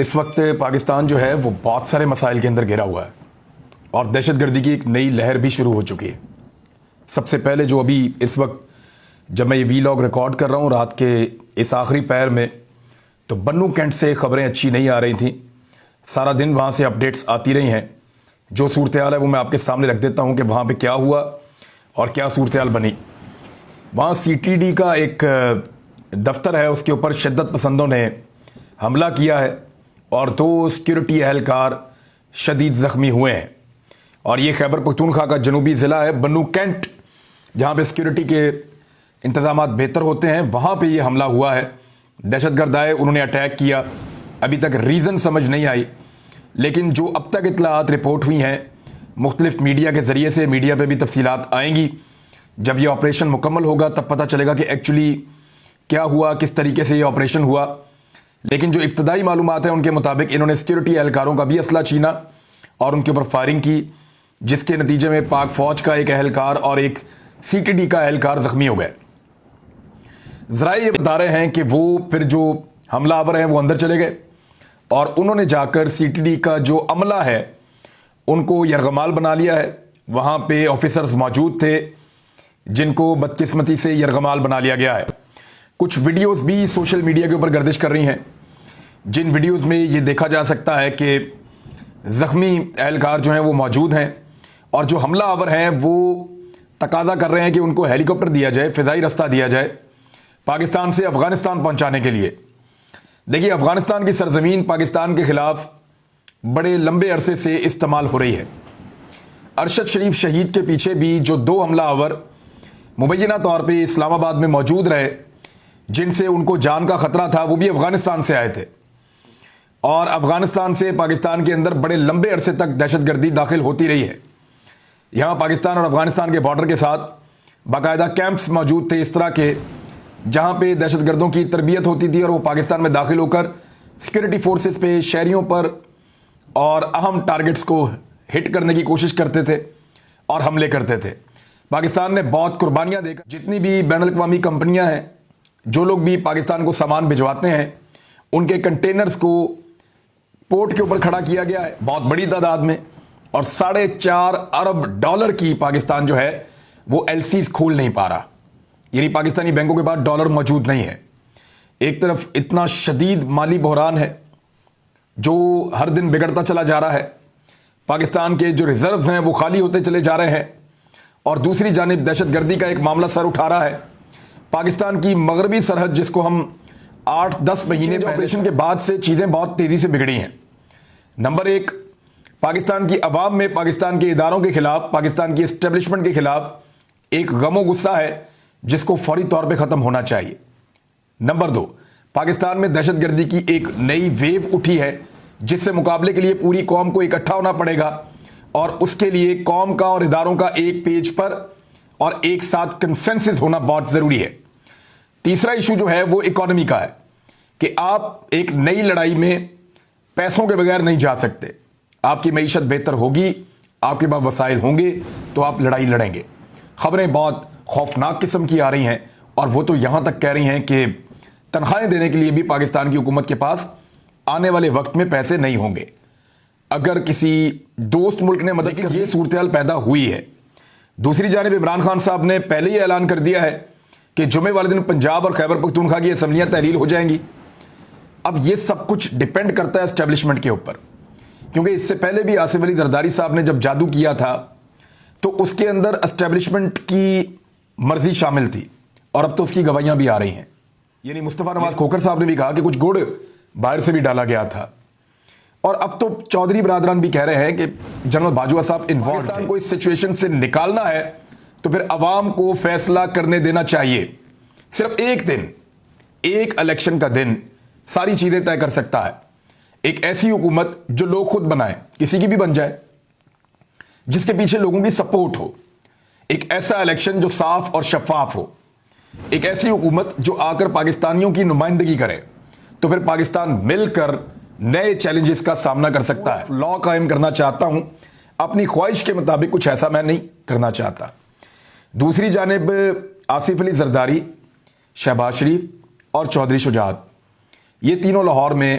اس وقت پاکستان جو ہے وہ بہت سارے مسائل کے اندر گھرا ہوا ہے اور دہشت گردی کی ایک نئی لہر بھی شروع ہو چکی ہے۔ سب سے پہلے جو ابھی اس وقت جب میں یہ وی لاگ ریکارڈ کر رہا ہوں رات کے اس آخری پہر میں، تو بنو کینٹ سے خبریں اچھی نہیں آ رہی تھیں۔ سارا دن وہاں سے اپڈیٹس آتی رہی ہیں۔ جو صورتحال ہے وہ میں آپ کے سامنے رکھ دیتا ہوں کہ وہاں پہ کیا ہوا اور کیا صورتحال بنی۔ وہاں سی ٹی ڈی کا ایک دفتر ہے، اس کے اوپر شدت پسندوں نے حملہ کیا ہے اور 2 سیکیورٹی اہلکار شدید زخمی ہوئے ہیں، اور یہ خیبر پختونخوا کا جنوبی ضلع ہے بنو کینٹ، جہاں پہ سیکیورٹی کے انتظامات بہتر ہوتے ہیں، وہاں پہ یہ حملہ ہوا ہے۔ دہشت گرد آئے، انہوں نے اٹیک کیا، ابھی تک ریزن سمجھ نہیں آئی، لیکن جو اب تک اطلاعات رپورٹ ہوئی ہیں مختلف میڈیا کے ذریعے سے، میڈیا پہ بھی تفصیلات آئیں گی۔ جب یہ آپریشن مکمل ہوگا تب پتہ چلے گا کہ ایکچولی کیا ہوا، کس طریقے سے یہ آپریشن ہوا۔ لیکن جو ابتدائی معلومات ہیں ان کے مطابق انہوں نے سیکیورٹی اہلکاروں کا بھی اسلحہ چھینا اور ان کے اوپر فائرنگ کی، جس کے نتیجے میں پاک فوج کا ایک اہلکار اور ایک سی ٹی ڈی کا اہلکار زخمی ہو گئے۔ ذرائع یہ بتا رہے ہیں کہ وہ پھر جو حملہ آور ہیں وہ اندر چلے گئے اور انہوں نے جا کر سی ٹی ڈی کا جو عملہ ہے ان کو یرغمال بنا لیا ہے۔ وہاں پہ آفیسرز موجود تھے جن کو بدقسمتی سے یرغمال بنا لیا گیا ہے۔ کچھ ویڈیوز بھی سوشل میڈیا کے اوپر گردش کر رہی ہیں، جن ویڈیوز میں یہ دیکھا جا سکتا ہے کہ زخمی اہلکار جو ہیں وہ موجود ہیں، اور جو حملہ آور ہیں وہ تقاضا کر رہے ہیں کہ ان کو ہیلی کاپٹر دیا جائے، فضائی رستہ دیا جائے پاکستان سے افغانستان پہنچانے کے لیے۔ دیکھیے، افغانستان کی سرزمین پاکستان کے خلاف بڑے لمبے عرصے سے استعمال ہو رہی ہے۔ ارشد شریف شہید کے پیچھے بھی جو 2 حملہ آور مبینہ طور پہ اسلام آباد میں موجود رہے، جن سے ان کو جان کا خطرہ تھا، وہ بھی افغانستان سے آئے تھے، اور افغانستان سے پاکستان کے اندر بڑے لمبے عرصے تک دہشت گردی داخل ہوتی رہی ہے۔ یہاں پاکستان اور افغانستان کے بارڈر کے ساتھ باقاعدہ کیمپس موجود تھے اس طرح کے، جہاں پہ دہشت گردوں کی تربیت ہوتی تھی اور وہ پاکستان میں داخل ہو کر سیکورٹی فورسز پہ، شہریوں پر اور اہم ٹارگٹس کو ہٹ کرنے کی کوشش کرتے تھے اور حملے کرتے تھے۔ پاکستان نے بہت قربانیاں دے کر، جتنی بھی بین الاقوامی کمپنیاں ہیں، جو لوگ بھی پاکستان کو سامان بھجواتے ہیں، ان کے کنٹینرز کو پورٹ کے اوپر کھڑا کیا گیا ہے بہت بڑی تعداد میں، اور $4.5 ارب کی پاکستان جو ہے وہ ایل سیز کھول نہیں پا رہا، یعنی پاکستانی بینکوں کے پاس ڈالر موجود نہیں ہے۔ ایک طرف اتنا شدید مالی بحران ہے جو ہر دن بگڑتا چلا جا رہا ہے، پاکستان کے جو ریزروز ہیں وہ خالی ہوتے چلے جا رہے ہیں، اور دوسری جانب دہشت گردی کا ایک معاملہ سر اٹھا رہا ہے۔ پاکستان کی مغربی سرحد، جس کو ہم 8-10 مہینے آپریشن کے بعد سے چیزیں بہت تیزی سے بگڑی ہیں۔ نمبر 1، پاکستان کی عوام میں پاکستان کے اداروں کے خلاف، پاکستان کی اسٹیبلشمنٹ کے خلاف ایک غم و غصہ ہے جس کو فوری طور پہ ختم ہونا چاہیے۔ نمبر 2، پاکستان میں دہشت گردی کی ایک نئی ویو اٹھی ہے جس سے مقابلے کے لیے پوری قوم کو اکٹھا ہونا پڑے گا، اور اس کے لیے قوم کا اور اداروں کا ایک پیج پر اور ایک ساتھ کنسنسس ہونا بہت ضروری ہے۔ تیسرا ایشو جو ہے وہ اکانومی کا ہے کہ آپ ایک نئی لڑائی میں پیسوں کے بغیر نہیں جا سکتے۔ آپ کی معیشت بہتر ہوگی، آپ کے پاس وسائل ہوں گے تو آپ لڑائی لڑیں گے۔ خبریں بہت خوفناک قسم کی آ رہی ہیں، اور وہ تو یہاں تک کہہ رہی ہیں کہ تنخواہیں دینے کے لیے بھی پاکستان کی حکومت کے پاس آنے والے وقت میں پیسے نہیں ہوں گے۔ اگر کسی دوست ملک نے مدد کی، یہ صورتحال پیدا ہوئی ہے۔ دوسری جانب عمران خان صاحب نے پہلے ہی اعلان کر دیا ہے کہ جمعے والے دن پنجاب اور خیبر پختونخوا کی اسمبلیاں تحلیل ہو جائیں گی۔ اب یہ سب کچھ ڈیپینڈ کرتا ہے اسٹیبلشمنٹ کے اوپر، کیونکہ اس سے پہلے بھی آصف علی زرداری صاحب نے جب جادو کیا تھا تو اس کے اندر اسٹیبلشمنٹ کی مرضی شامل تھی، اور اب تو اس کی گواہیاں بھی آ رہی ہیں۔ یعنی مصطفیٰ نواز کھوکھر صاحب نے بھی کہا کہ کچھ گڑ باہر سے بھی ڈالا گیا تھا، اور اب تو چودھری برادران بھی کہہ رہے ہیں کہ جنرل باجوہ صاحب انوالوڈ تھے۔ پاکستان کو اس سچویشن سے نکالنا ہے تو پھر عوام کو فیصلہ کرنے دینا چاہیے۔ صرف ایک دن، ایک الیکشن کا دن ساری چیزیں طے کر سکتا ہے۔ ایک ایسی حکومت جو لوگ خود بنائیں، کسی کی بھی بن جائے، جس کے پیچھے لوگوں کی سپورٹ ہو، ایک ایسا الیکشن جو صاف اور شفاف ہو، ایک ایسی حکومت جو آ کر پاکستانیوں کی نمائندگی کرے، تو پھر پاکستان مل کر نئے چیلنجز کا سامنا کر سکتا ہے۔ لا قائم کرنا چاہتا ہوں، اپنی خواہش کے مطابق کچھ ایسا میں نہیں کرنا چاہتا۔ دوسری جانب آصف علی زرداری، شہباز شریف اور چودھری شجاعت، یہ تینوں لاہور میں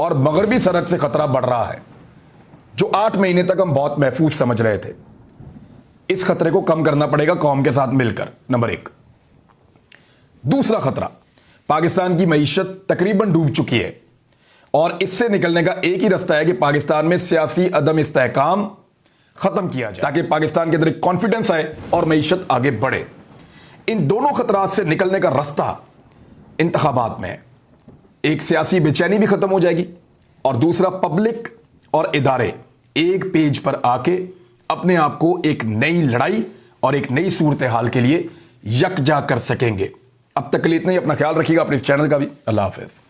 اور مغربی سرحد سے خطرہ بڑھ رہا ہے جو 8 مہینے تک ہم بہت محفوظ سمجھ رہے تھے. اس خطرے کو کم کرنا پڑے گا قوم کے ساتھ مل کر. نمبر 1. دوسرا خطرہ، پاکستان کی معیشت تقریباً ڈوب چکی ہے اور اس سے نکلنے کا ایک ہی راستہ ہے کہ پاکستان میں سیاسی عدم استحکام ختم کیا جائے تاکہ پاکستان کے اندر ایک کانفیڈنس آئے اور معیشت آگے بڑھے. ان دونوں خطرات سے نکلنے کا راستہ انتخابات میں ہے. ایک سیاسی بے چینی بھی ختم ہو جائے گی اور دوسرا پبلک اور ادارے ایک پیج پر آ کے اپنے آپ کو ایک نئی لڑائی اور ایک نئی صورتحال کے لیے یکجا کر سکیں گے. اب تک کے لیے اتنا ہی. اپنا خیال رکھیے گا، اپنے اس چینل کا بھی. اللہ حافظ.